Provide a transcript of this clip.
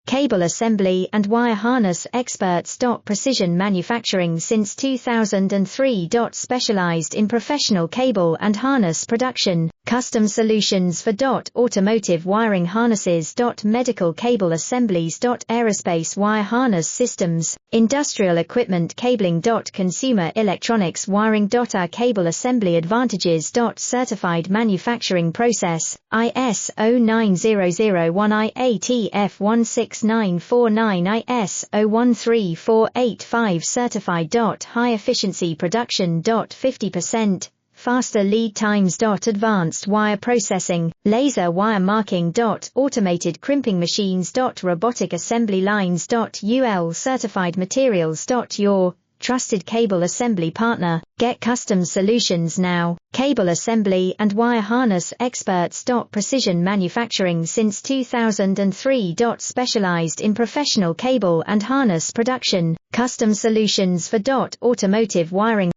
Cable assembly and wire harness experts. Precision manufacturing since 2003. Specialized in professional cable and harness production, custom solutions for automotive wiring harnesses. Medical cable assemblies. Aerospace wire harness systems, industrial equipment cabling. Consumer electronics wiring. Our cable assembly advantages. Certified manufacturing process, ISO 9001 IATF 16949 ISO 13485 certified. High efficiency production. 50% faster lead times. Advanced wire processing, laser wire marking. Automated crimping machines. Robotic assembly lines. UL certified materials. Your trusted cable assembly partner. Get custom solutions now. Cable assembly and wire harness experts. Precision manufacturing since 2003. Specialized in professional cable and harness production, custom solutions for automotive wiring.